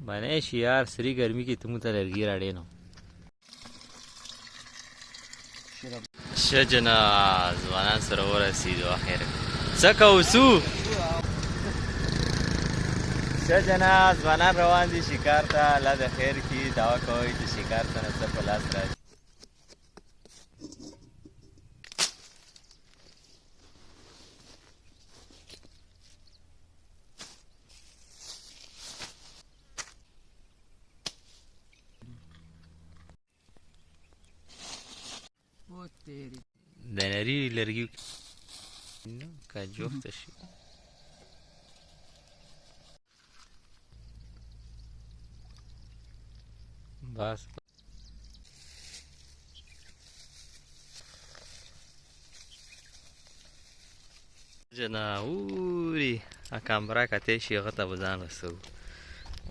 منیش یار سری گرمی کې ته مو ته لرګي راړې نو ښه جنا ځوانان سره ورسېدو اخر څه کوو څو ښه جنا ځوانان روان دي شکار ته الله د خیر کړي دعا کوئ چې شکار ته نه څه په لاس راشي د نري لرګي که جوخته شي بس جنا اوري کامرا کته شي هغه ته به ځان رسوو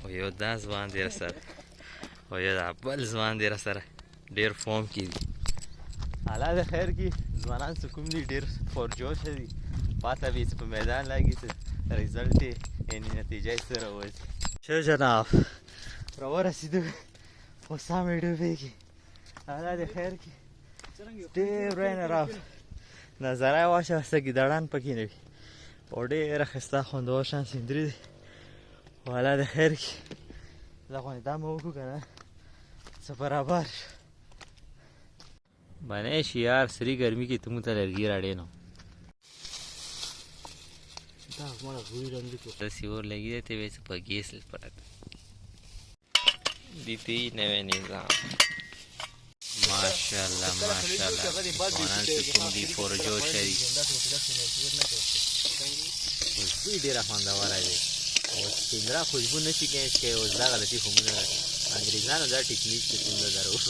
او یو دا ځوان دی راسره او یو دا بل ځوان دی راسره ډېر فوم کې دي الله د خیر کړي ځوانان څه کوم دي ډېر پرجوشه دي پاته به یې څه په میدان لاګي څه ریزلټ یې یعنې نتیجه یې څه راوځي ښه جناب راورسېدو خو ساه مې ډوبېږي الله د خیر کړي ډېر رین راو نظره یې واشه څه ګیدړان پکې نه وي او ډېره ښایسته خوندور شان سیندري دی خو الله د خیر کړي زه خو دا مې وکړو که نه څه برابر شو منیش یار سری گرمی کې ته مو ته لرګي راړې نو داسې اور لګي دی ته به یې څه په ګیس پټک دیتی نوی نظام ماشاءالله ماشاءالله ځوانان چې کوم دي پرجوشه دي خوشبو یې ډېره خوندوره دی او سپېندره خوشبو نه شي کیدای چې اوس دا غلطي خو مونږ انګرېزانو دا ټکنیک چې څومره دروبس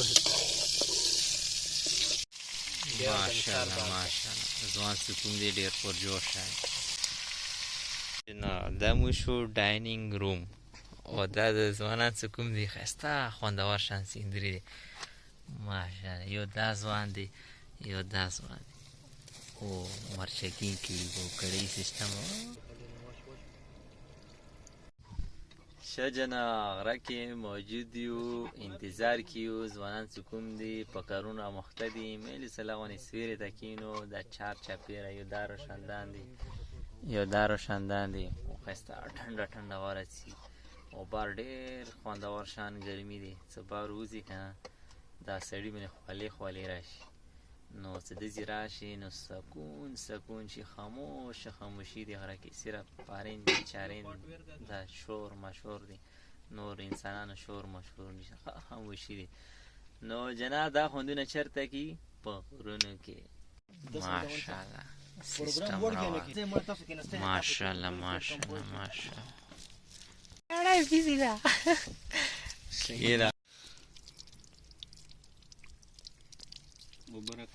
ماشاءالله ماشاءالله ځوان چې کوم دی ډېر پرجوشه نه دا مو شو ډاینینګ روم او دا د ځوانان څه کوم دی ښایسته خوندور شان سیندري دی ماشاءالله یو دا ځوان دی یو دا ځوان دی او مرچکي کړي او کړۍ سیسټم ښه جنا غره کې موجود یو انتظار کې یو ځوانان چې کوم دي په کارونو مخته دي میلې څه لغونې سویرې ته کښېنو دا چار چاپېره یو دا روشندان دی یو دا روشندان دی او ښایسته ټنډه ټنډه ورسي او بار ډېر خوندور شان ګرمي دی څه بار وځي که نه دا سړي باندې خولې خولې راشي نو څه داسې راشي نو سکون سکون شي خاموشه خاموشي دی غره کې صرف پارین دی چارین دا شور مشور دی نور انسانانو شور مشور نشي خاموشي دی نو جناب دا خوندونه چېرته کې په غرونو کې ماشاءالله سیسټم روان ماشاءالله ماشاءالله ماشاءالله Ahora es difícil. Seguida. Mubarak